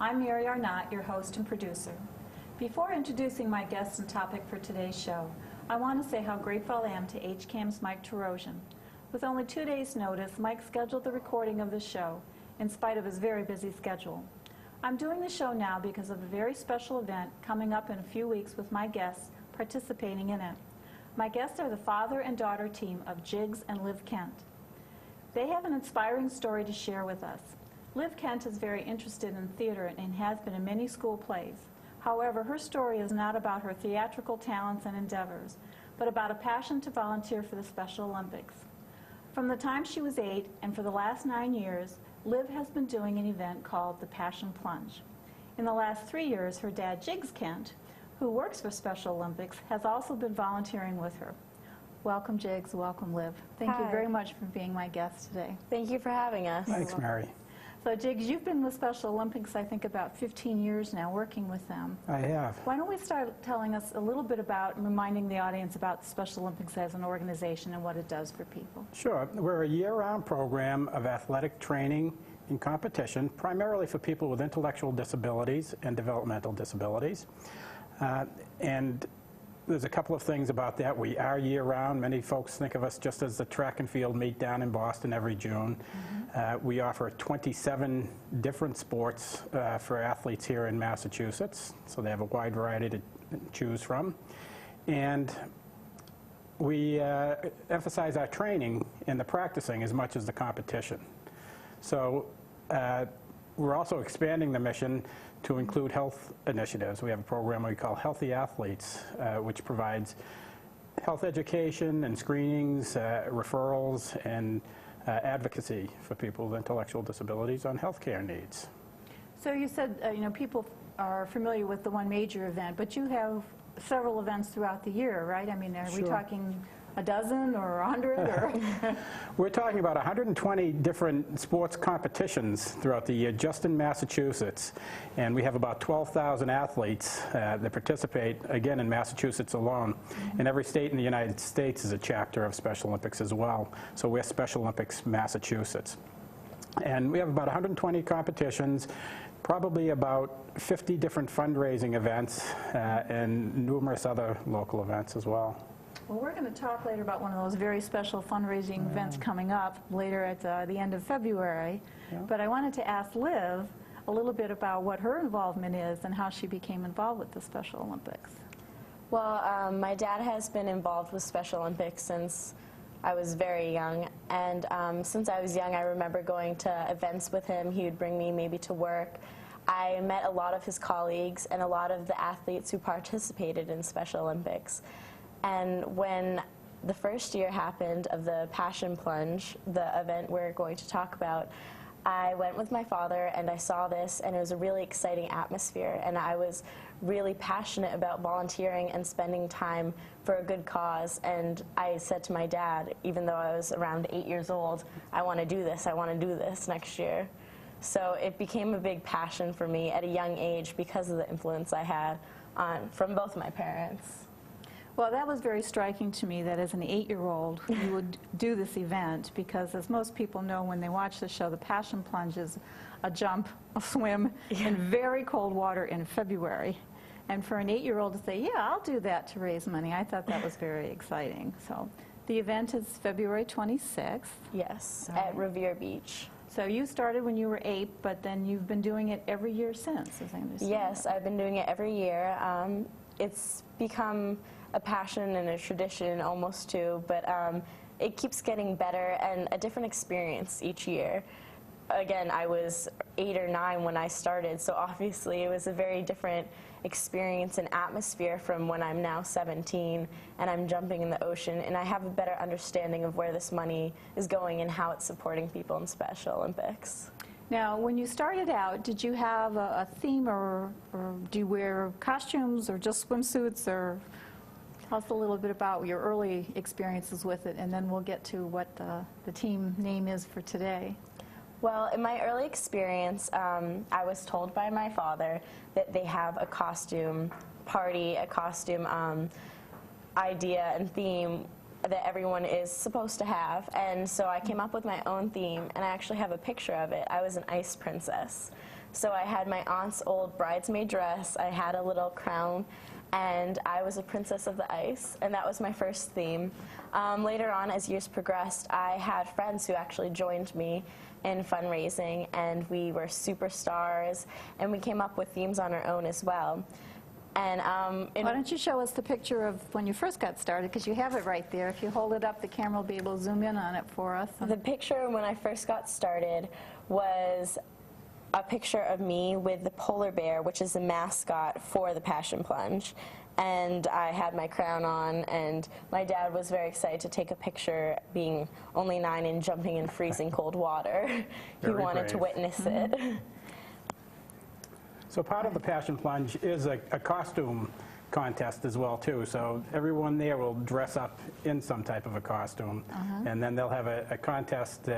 I'm Mary Arnott, your host and producer. Before introducing my guest and topic for today's show, I want to say how grateful I am to HCAM's Mike Terosian. With only 2 days' notice, Mike scheduled the recording of the show, in spite of his very busy schedule. I'm doing the show now because of a very special event coming up in a few weeks with my guests participating in it. My guests are the father and daughter team of Jigs and Liv Kent. They have an inspiring story to share with us. Liv Kent is very interested in theater and has been in many school plays. However, her story is not about her theatrical talents and endeavors, but about a passion to volunteer for the Special Olympics. From the time she was 8 and for the last 9 years, Liv has been doing an event called the Passion Plunge. In the last 3 years, her dad, Jigs Kent, who works for Special Olympics, has also been volunteering with her. Welcome, Jigs. Welcome, Liv. Thank you very much for being my guest today. Thank you for having us. Thanks, Mary. So, Jigs, you've been with Special Olympics, I think, about 15 years now, working with them. I have. Why don't we start telling us a little bit about, reminding the audience about Special Olympics as an organization and what it does for people? Sure. We're a year-round program of athletic training and competition, primarily for people with intellectual disabilities and developmental disabilities. And there's a couple of things about that. We are year-round. Many folks think of us just as the track and field meet down in Boston every June. We offer 27 different sports for athletes here in Massachusetts, so they have a wide variety to choose from. And we emphasize our training and the practicing as much as the competition. So we're also expanding the mission to include health initiatives. We have a program we call Healthy Athletes, which provides health education and screenings, referrals, and advocacy for people with intellectual disabilities on healthcare needs. So you said, people are familiar with the one major event, but you have several events throughout the year, right? I mean, are we talking a dozen or 100? Or We're talking about 120 different sports competitions throughout the year just in Massachusetts. And we have about 12,000 athletes that participate, again, in Massachusetts alone. And every state in the United States is a chapter of Special Olympics as well. So we're Special Olympics Massachusetts. And we have about 120 competitions, probably about 50 different fundraising events, and numerous other local events as well. Well, we're going to talk later about one of those very special fundraising events coming up later at the end of February. But I wanted to ask Liv a little bit about what her involvement is and how she became involved with the Special Olympics. Well, my dad has been involved with Special Olympics since I was very young. And since I was young, I remember going to events with him. He would bring me maybe to work. I met a lot of his colleagues and a lot of the athletes who participated in Special Olympics. And when the first year happened of the Passion Plunge, the event we're going to talk about, I went with my father and I saw this, and it was a really exciting atmosphere, and I was really passionate about volunteering and spending time for a good cause. And I said to my dad, even though I was around 8 years old, I want to do this, I want to do this next year. So it became a big passion for me at a young age because of the influence I had from both my parents. Well, that was very striking to me that as an 8-year-old you would do this event, because as most people know when they watch the show, the Passion Plunge is a jump, a swim in very cold water in February. And for an 8-year-old to say, yeah, I'll do that to raise money, I thought that was very exciting. So the event is February 26th. Yes, at Revere Beach. So you started when you were 8, but then you've been doing it every year since, as I understand. Yes, I've been doing it every year. It's become a passion and a tradition almost too, but it keeps getting better and a different experience each year. Again, I was 8 or 9 when I started, so obviously it was a very different experience and atmosphere from when I'm now 17 and I'm jumping in the ocean, and I have a better understanding of where this money is going and how it's supporting people in Special Olympics. Now, when you started out, did you have a theme, or do you wear costumes or just swimsuits, or tell us a little bit about your early experiences with it, and then we'll get to what the team name is for today. Well, in my early experience, I was told by my father that they have a costume party, a costume idea and theme that everyone is supposed to have. And so I came up with my own theme, and I actually have a picture of it. I was an ice princess. So I had my aunt's old bridesmaid dress, I had a little crown, and I was a princess of the ice, and that was my first theme. Later on, as years progressed, I had friends who actually joined me in fundraising, and we were superstars, and we came up with themes on our own as well. And Why don't you show us the picture of when you first got started, because you have it right there. If you hold it up, the camera will be able to zoom in on it for us. the picture when I first got started was a picture of me with the polar bear, which is the mascot for the Passion Plunge. And I had my crown on, and my dad was very excited to take a picture, being only 9 and jumping in freezing cold water. He Very wanted to brave. witness it. So part of the Passion Plunge is a costume contest as well, too. So everyone there will dress up in some type of a costume. And then they'll have a contest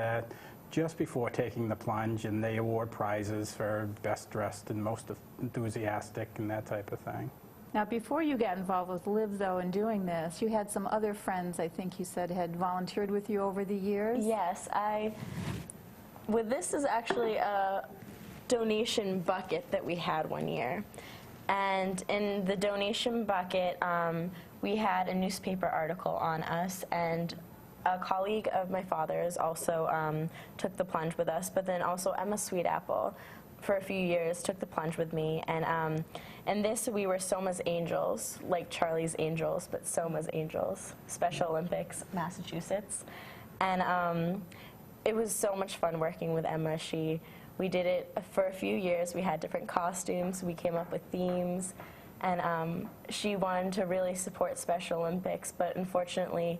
just before taking the plunge, and they award prizes for best dressed and most enthusiastic and that type of thing. Now, before you got involved with Live, though, in doing this, you had some other friends, I think you said, had volunteered with you over the years? Yes, this is actually a donation bucket that we had one year. And in the donation bucket, we had a newspaper article on us, and a colleague of my father's also took the plunge with us, but then also Emma Sweetapple for a few years took the plunge with me. And in this, we were Soma's Angels, like Charlie's Angels, but Soma's Angels, Special Olympics, Massachusetts. And it was so much fun working with Emma. We did it for a few years. We had different costumes. We came up with themes. And she wanted to really support Special Olympics, but unfortunately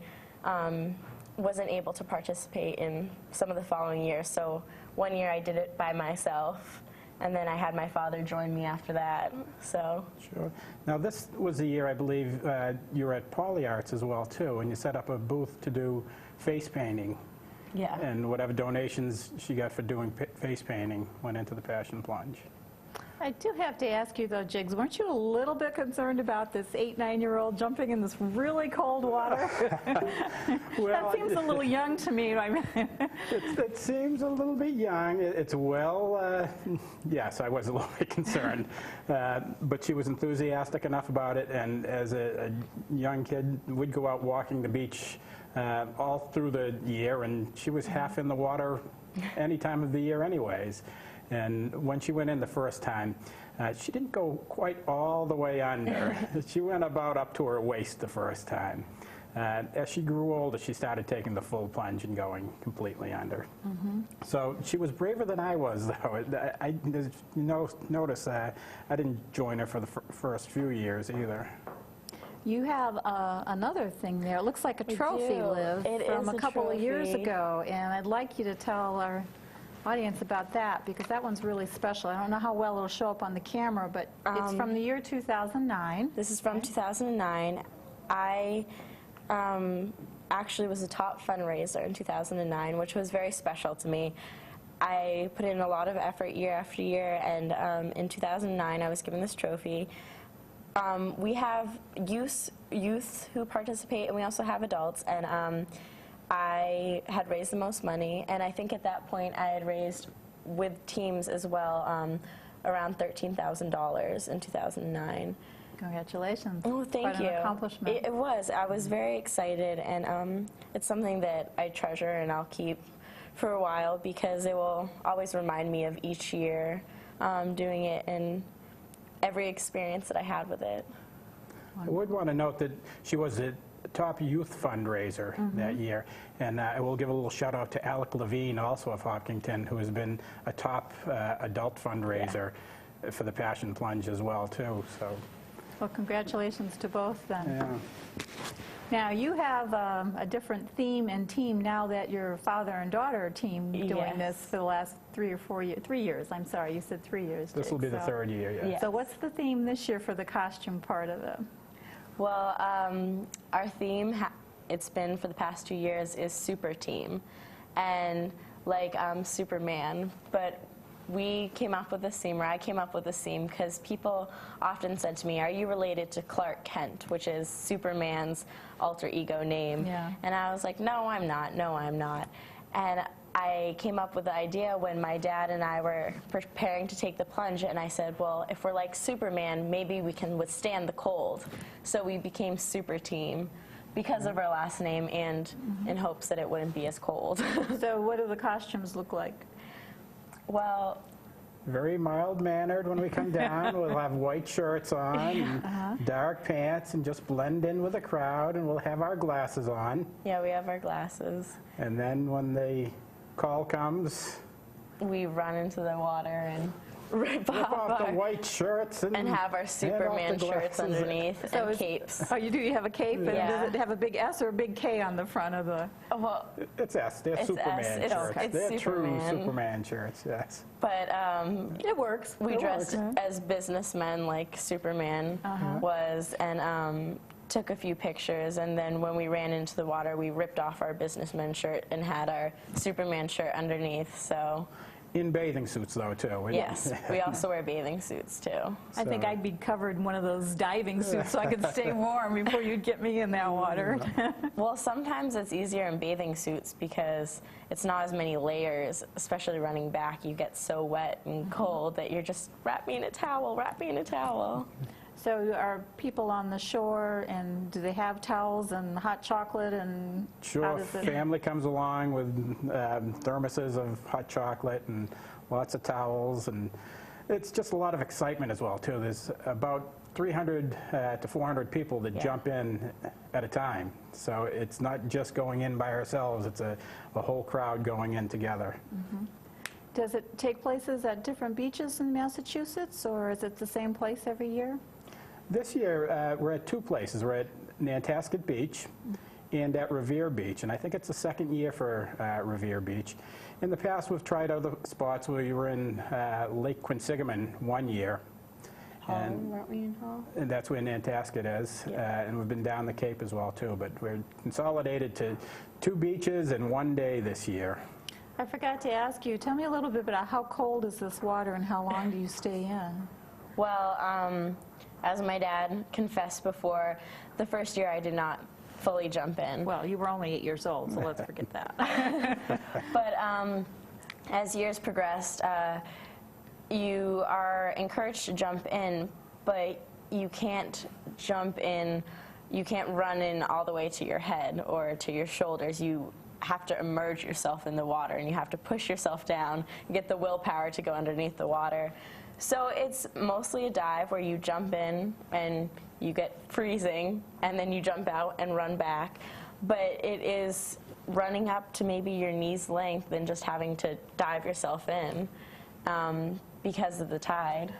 wasn't able to participate in some of the following years. So one year I did it by myself, and then I had my father join me after that. So. Sure. Now this was the year, I believe, you were at PolyArts as well, too, and you set up a booth to do face painting. Yeah. And whatever donations she got for doing face painting went into the Passion Plunge. I do have to ask you, though, Jiggs, weren't you a little bit concerned about this 8-, 9-year-old jumping in this really cold water? Well, that seems a little young to me. I mean, it seems a little bit young. Yes, I was a little bit concerned. But she was enthusiastic enough about it, and as a young kid, we'd go out walking the beach all through the year, and she was half in the water any time of the year anyways. And when she went in the first time, she didn't go quite all the way under. She went about up to her waist the first time. As she grew older, she started taking the full plunge and going completely under. So she was braver than I was, though. Notice I didn't join her for the first few years either. you have another thing there. It looks like a trophy, Liv, from a couple of years ago. And I'd like you to tell our audience about that, because that one's really special. I don't know how well it'll show up on the camera, but it's from the year 2009. This is from 2009. I actually was a top fundraiser in 2009, which was very special to me. I put in a lot of effort year after year, and in 2009 I was given this trophy. We have youth who participate, and we also have adults, and I had raised the most money, and I think at that point I had raised, with teams as well, around $13,000 in 2009. Congratulations. Oh, thank Quite you. an accomplishment. It was. I was very excited, and it's something that I treasure and I'll keep for a while, because it will always remind me of each year doing it and every experience that I had with it. I would want to note that she was a top youth fundraiser that year, and I will give a little shout out to Alec Levine, also of Hopkinton, who has been a top adult fundraiser for the Passion Plunge as well, too. So. Well, congratulations to both then. Yeah. Now, you have a different theme and team now that your father and daughter team doing this for the last 3 or 4 years. 3 years, I'm sorry, you said 3 years. This will be the third year, yeah. Yeah. So what's the theme this year for the costume part of it? Well, our theme, it's been for the past 2 years, is Super Team, and like Superman, but we came up with this theme, or I came up with this theme, because people often said to me, are you related to Clark Kent, which is Superman's alter ego name? Yeah. And I was like, no, I'm not, no, I'm not. And I came up with the idea when my dad and I were preparing to take the plunge, and I said, well, if we're like Superman, maybe we can withstand the cold. So we became Super Team because of our last name and in hopes that it wouldn't be as cold. So what do the costumes look like? Well, Very mild-mannered when we come down. We'll have white shirts on, and dark pants, and just blend in with the crowd, and we'll have our glasses on. yeah, we have our glasses. And then when the call comes, We run into the water and rip rip off the our, white shirts and and have our off Superman the shirts glasses. underneath So and is- capes. Oh, you do? You have a cape? And Yeah. does it have a big S or a big K on the front of the... Well, It's S. They're It's Superman S. It's- shirts. it's They're true Superman. Superman shirts, yes. but It works. we It dressed works. as businessmen like Superman was, and took a few pictures, and then when we ran into the water, we ripped off our businessman shirt and had our Superman shirt underneath. So In bathing suits, though, too. yes, we also wear bathing suits too. I think So- I'd be covered in one of those diving suits so I could stay warm before you'd get me in that water. Well, sometimes it's easier in bathing suits because it's not as many layers, especially running back. You get so wet and cold that you're just, wrap me in a towel, wrap me in a thermos. So are people on the shore, and do they have towels and hot chocolate, and how Sure, does it... family comes along with thermoses of hot chocolate and lots of towels, and it's just a lot of excitement as well, too. There's about 300 to 400 people that Yeah. jump in at a time. So it's not just going in by ourselves, it's a whole crowd going in together. Does it take places at different beaches in Massachusetts, or is it the same place every year? This year, we're at two places. We're at Nantasket Beach and at Revere Beach, and I think it's the second year for Revere Beach. In the past, we've tried other spots. We were in Lake Quinsigamon one year, Weren't we in Hull? and that's where Nantasket is, and we've been down the Cape as well, too, but we're consolidated to two beaches in one day this year. I forgot to ask you, tell me a little bit about how cold is this water and how long do you stay in? Well, as my dad confessed before, the first year I did not fully jump in. Well, you were only 8 years old, so let's forget that. But as years progressed, you are encouraged to jump in, but you can't jump in, you can't run in all the way to your head or to your shoulders. You have to immerse yourself in the water, and you have to push yourself down and get the willpower to go underneath the water. So it's mostly a dive where you jump in and you get freezing, and then you jump out and run back. But it is running up to maybe your knee's length and just having to dive yourself in because of the tide.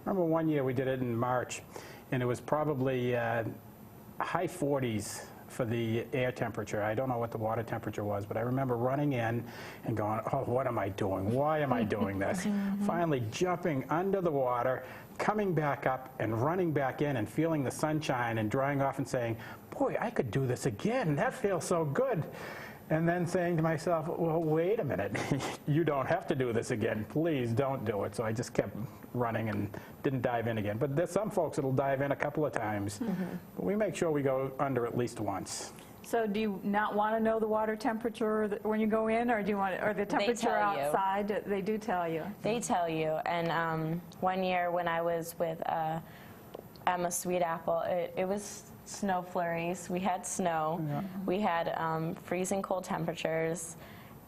Remember one year we did it in March, and it was probably high 40s for the air temperature. I don't know what the water temperature was, but I remember running in and going, oh, what am I doing? Why am I doing this? Finally jumping under the water, coming back up and running back in and feeling the sunshine and drying off and saying, boy, I could do this again. That feels so good. And then saying to myself, well, wait a minute. You don't have to do this again. Please don't do it. So I just kept running and didn't dive in again. But there's some folks that'll dive in a couple of times. But we make sure we go under at least once. So do you not want to know the water temperature when you go in, or do you want, or the temperature tell you. outside? They do tell you. They tell you. And one year when I was with Emma Sweetapple, it was snow flurries. We had snow. Yeah. We had freezing cold temperatures,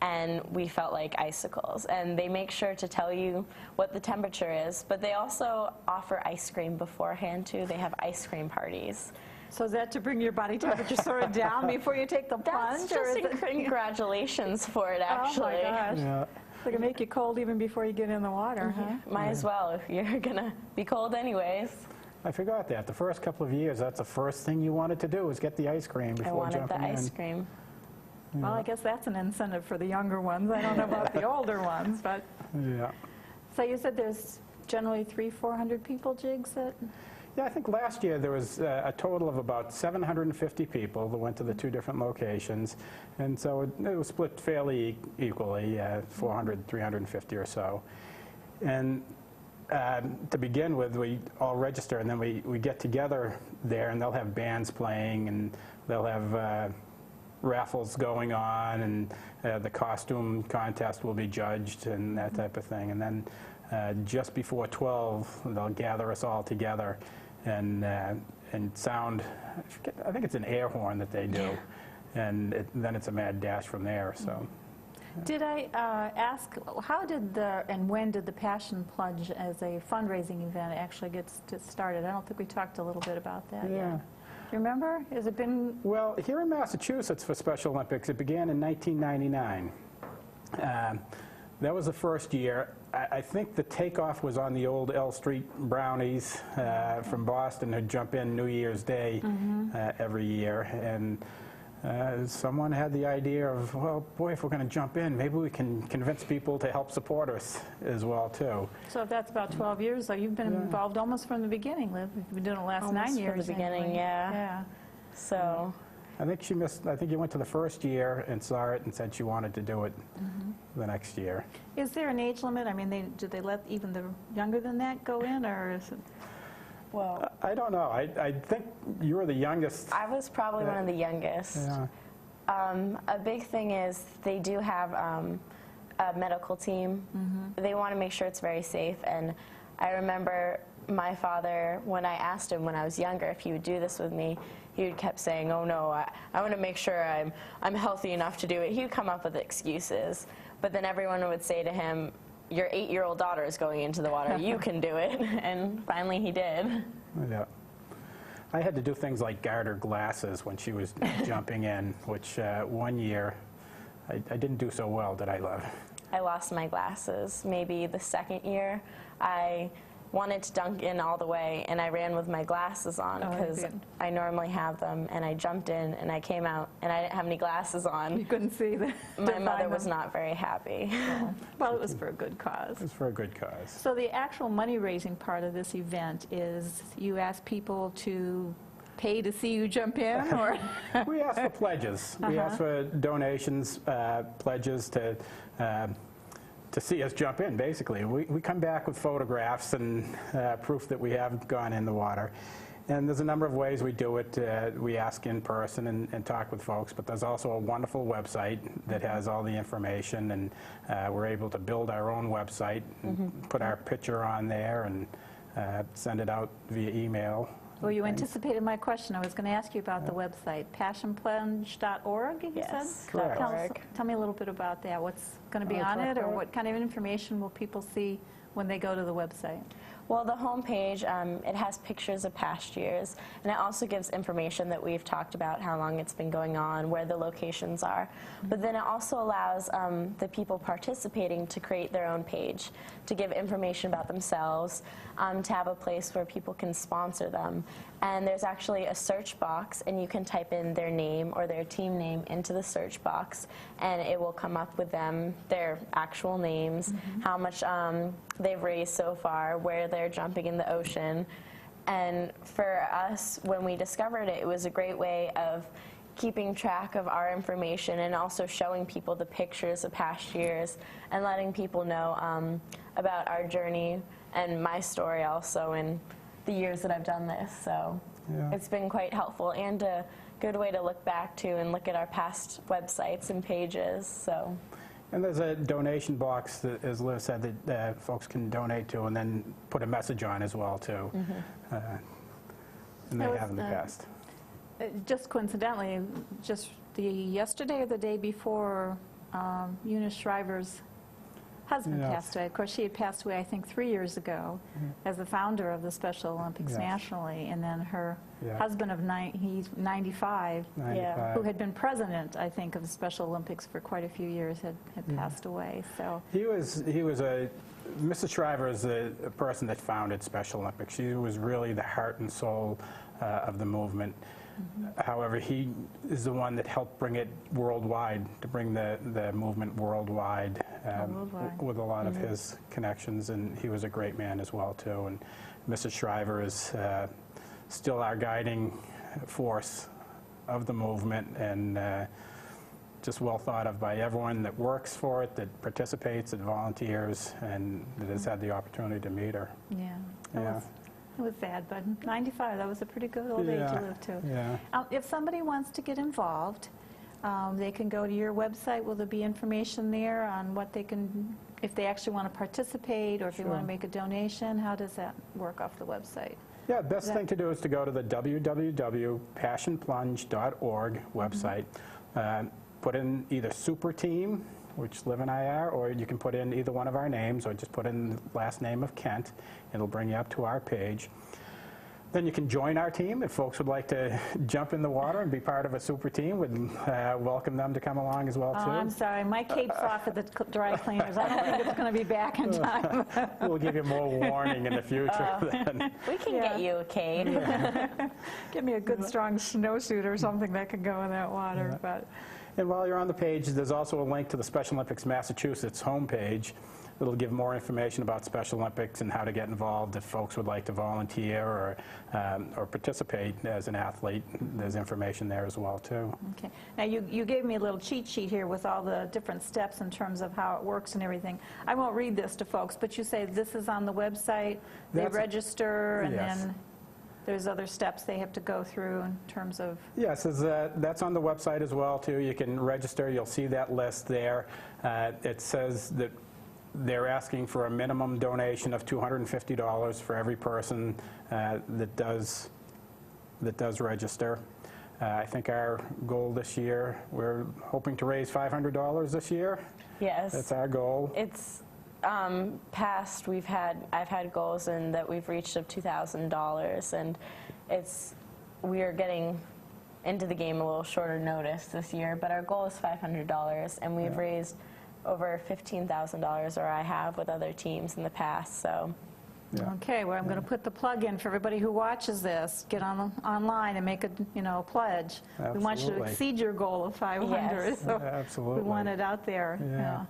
and we felt like icicles. And they make sure to tell you what the temperature is, but they also offer ice cream beforehand too. They have ice cream parties. So is that to bring your body temperature sort of down before you take the plunge? That's or just is it... congratulations for it, actually. Oh my gosh. Yeah. They can make you cold even before you get in the water, huh? Might as well. You're gonna be cold anyways. I forgot that. The first couple of years, that's the first thing you wanted to do was get the ice cream I before wanted jumping the ice in. cream. Well, I guess that's an incentive for the younger ones. I don't know about the older ones, but... Yeah. So you said there's generally 300-400 people jigs at... Yeah, I think last year there was a total of about 750 people that went to the two different locations. And so it was split fairly equally, 400, 350 or so. And to begin with, we all register, and then we get together there, and they'll have bands playing, and they'll have raffles going on, and the costume contest will be judged and that type of thing. And then just before 12, they'll gather us all together and sound, I think it's an air horn that they do, and then it's a mad dash from there. So. Did I ask, how did and when did the Passion Plunge as a fundraising event actually get started? I don't think we talked a little bit about that yet. Do you remember? Has it been? Well, here in Massachusetts for Special Olympics, it began in 1999. That was the first year. I think the takeoff was on the old L Street Brownies from Boston who jump in New Year's Day every year. And someone had the idea of, well, boy, if we're going to jump in, maybe we can convince people to help support us as well, too. So if that's about 12 years, so you've been involved almost from the beginning, Liv. You've been doing it the last 9 years. From the beginning, anyway. yeah. So. I think I think you went to the first year and saw it and said she wanted to do it the next year. Is there an age limit? I mean, do they let even the younger than that go in, or is it? Well, I don't know. I think you were the youngest. I was probably one of the youngest. Yeah. A big thing is they do have a medical team. They want to make sure it's very safe. And I remember my father, when I asked him when I was younger if he would do this with me, he would kept saying, "Oh no, I want to make sure I'm healthy enough to do it." He would come up with excuses, but then everyone would say to him, "Your 8-year-old daughter is going into the water. You can do it." And finally he did. Yeah. I had to do things like guard her glasses when she was jumping in, which one year I didn't do so well, did I, Love? I lost my glasses. Maybe the second year I wanted to dunk in all the way, and I ran with my glasses on because I normally have them, and I jumped in and I came out and I didn't have any glasses on. You couldn't see them. My mother was not very happy. Well, it was for a good cause. It was for a good cause. So the actual money-raising part of this event is you ask people to pay to see you jump in, or? We ask for pledges. We ask for donations, pledges to see us jump in, basically. We come back with photographs and proof that we have gone in the water. And there's a number of ways we do it. We ask in person and talk with folks, but there's also a wonderful website that has all the information, and we're able to build our own website and put our picture on there and send it out via email. Well, you anticipated my question. I was going to ask you about the website, passionplunge.org, you said? Correct. Tell me a little bit about that. What's going to be on it, or what kind of information will people see when they go to the website? Well, the homepage, it has pictures of past years, and it also gives information that we've talked about, how long it's been going on, where the locations are. But then it also allows the people participating to create their own page, to give information about themselves, to have a place where people can sponsor them. And there's actually a search box, and you can type in their name or their team name into the search box, and it will come up with them, their actual names, how much they've raised so far, where they're jumping in the ocean. And for us, when we discovered it, it was a great way of keeping track of our information and also showing people the pictures of past years and letting people know about our journey and my story also in the years that I've done this. So it's been quite helpful and a good way to look back to and look at our past websites and pages. So. And there's a donation box, that, as Liz said, that folks can donate to and then put a message on as well, too. And they have in the past. Just coincidentally, just yesterday or the day before, Eunice Shriver's husband passed away. Of course, she had passed away, I think, 3 years ago as the founder of the Special Olympics nationally. And then her husband of he's 95, who had been president, I think, of the Special Olympics for quite a few years, had passed away. So he was Mrs. Shriver is the person that founded Special Olympics. She was really the heart and soul of the movement. However, he is the one that helped bring it worldwide, to bring the movement worldwide, with a lot of his connections, and he was a great man as well, too. And Mrs. Shriver is still our guiding force of the movement, and just well thought of by everyone that works for it, that participates, that volunteers, and that has had the opportunity to meet her. It was sad, but 95, that was a pretty good old age to live to. If somebody wants to get involved, They can go to your website. Will there be information there on what they can, if they actually want to participate, or if they want to make a donation? How does that work off the website? Yeah, the best thing to do is to go to the www.passionplunge.org website. Put in either Super Team, which Liv and I are, or you can put in either one of our names, or just put in the last name of Kent. It'll bring you up to our page. Then you can join our team. If folks would like to jump in the water and be part of a super team, we'd welcome them to come along as well, too. Oh, I'm sorry. My cape's off at the dry cleaners. I don't think it's going to be back in time. We'll give you more warning in the future. Then. We can get you a cape. Give me a good, strong snowsuit or something that can go in that water. Yeah. But And while you're on the page, there's also a link to the Special Olympics Massachusetts homepage. It'll give more information about Special Olympics and how to get involved if folks would like to volunteer or participate as an athlete. There's information there as well, too. okay. Now, you gave me a little cheat sheet here with all the different steps in terms of how it works and everything. I won't read this to folks, but you say this is on the website. They register, and yes. then there's other steps they have to go through in terms of... Yes, that's on the website as well, too. You can register. You'll see that list there. It says that they're asking for a minimum donation of $250 for every person that does register. I think our goal this year, we're hoping to raise $500 this year. Yes. That's our goal. It's past, I've had goals and that we've reached of $2,000, and we are getting into the game a little shorter notice this year, but our goal is $500, and we've raised over $15,000, or I have with other teams in the past. So. Yeah. Okay, well, I'm going to put the plug in for everybody who watches this. Get online and make a pledge. Absolutely. We want you to exceed your goal of 500. Yes. So Absolutely. we want it out there. Yeah.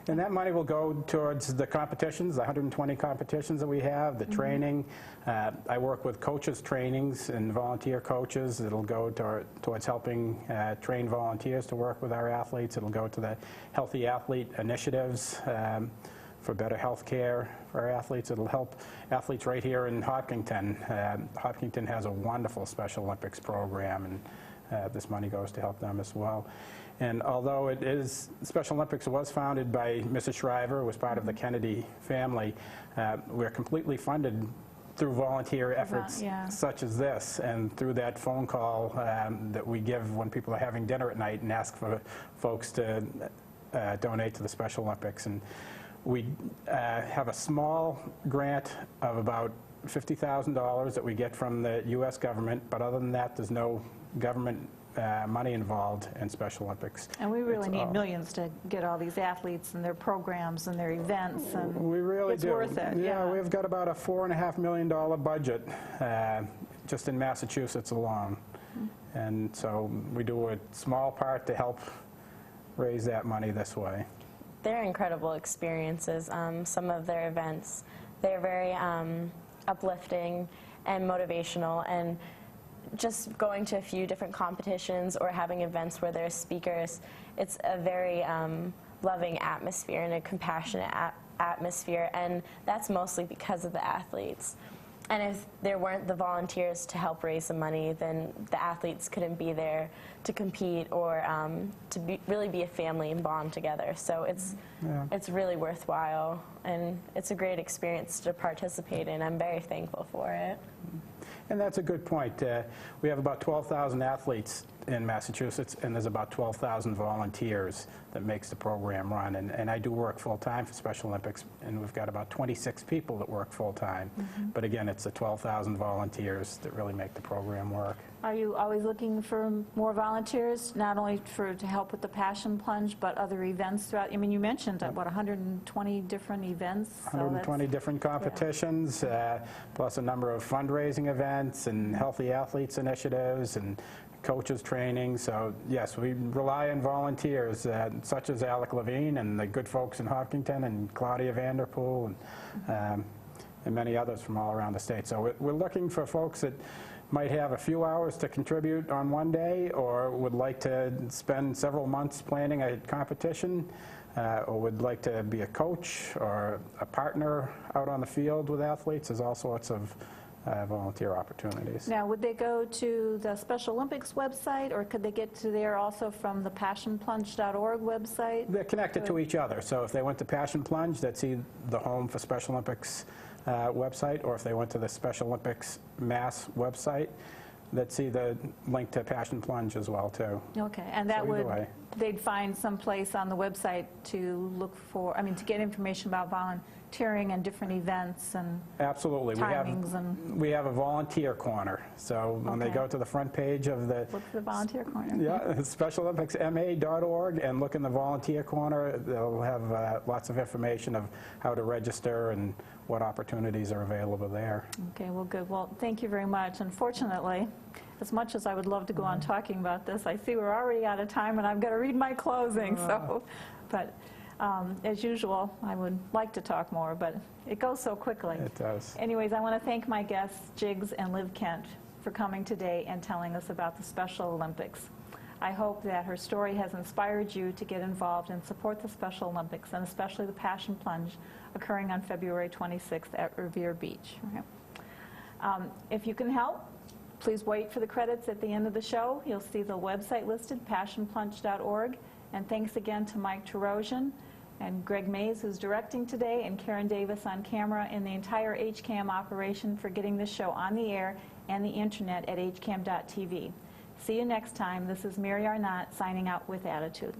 And that money will go towards the competitions, the 120 competitions that we have, the training. I work with coaches' trainings and volunteer coaches. It'll go towards helping train volunteers to work with our athletes. It'll go to the Healthy Athlete initiatives for better health care for our athletes. It'll help athletes right here in Hopkinton. Hopkinton has a wonderful Special Olympics program, and this money goes to help them as well. And although it is, Special Olympics was founded by Mrs. Shriver, was part of the Kennedy family, we're completely funded through volunteer efforts such as this, and through that phone call that we give when people are having dinner at night and ask for folks to donate to the Special Olympics. And we have a small grant of about $50,000 that we get from the U.S. government, but other than that, there's no government money involved in Special Olympics. And we really need millions to get all these athletes and their programs and their events, and we really it's do. worth it. Yeah, we've got about a $4.5 million budget just in Massachusetts alone. And so we do a small part to help raise that money this way. They're incredible experiences. Some of their events, they're very uplifting and motivational, and just going to a few different competitions or having events where there's speakers, it's a very loving atmosphere and a compassionate atmosphere, and that's mostly because of the athletes. And if there weren't the volunteers to help raise the money, then the athletes couldn't be there to compete or to really be a family and bond together. So it's really worthwhile, and it's a great experience to participate in. I'm very thankful for it. And that's a good point. We have about 12,000 athletes in Massachusetts, and there's about 12,000 volunteers that makes the program run. And I do work full-time for Special Olympics, and we've got about 26 people that work full-time. But again, it's the 12,000 volunteers that really make the program work. Are you always looking for more volunteers, not only to help with the Passion Plunge, but other events throughout? I mean, you mentioned, what, 120 different events? 120 different competitions, plus a number of fundraising events and healthy athletes initiatives and coaches training. So yes, we rely on volunteers such as Alec Levine and the good folks in Hopkinton and Claudia Vanderpool and many others from all around the state. So we're looking for folks that might have a few hours to contribute on one day, or would like to spend several months planning a competition, or would like to be a coach or a partner out on the field with athletes. There's all sorts of volunteer opportunities. Now, would they go to the Special Olympics website, or could they get to there also from the passionplunge.org website? They're connected to each other, so if they went to Passion Plunge, they'd see the Home for Special Olympics website, or if they went to the Special Olympics Mass website, they'd see the link to Passion Plunge as well, too. Okay, and that So either would, way. they'd find some place on the website to look for, I mean, to get information about volunteering and different events and Absolutely. timings and, We have a volunteer corner, so when they Okay. go to the front page of the what's the volunteer corner? yeah, SpecialOlympicsMA.org, and look in the volunteer corner. They'll have lots of information of how to register and what opportunities are available there. Okay, well, good. Well, thank you very much. Unfortunately, as much as I would love to go on talking about this, I see we're already out of time, and I've got to read my closing. So, but as usual, I would like to talk more, but it goes so quickly. It does. Anyways, I want to thank my guests, Jiggs and Liv Kent, for coming today and telling us about the Special Olympics. I hope that her story has inspired you to get involved and support the Special Olympics, and especially the Passion Plunge occurring on February 26th at Revere Beach. Okay. If you can help, please wait for the credits at the end of the show. You'll see the website listed, passionplunge.org. And thanks again to Mike Terosian and Greg Mays, who's directing today, and Karen Davis on camera, and the entire HCAM operation for getting this show on the air and the internet at hcam.tv. See you next time. This is Mary Arnott signing out with Attitude.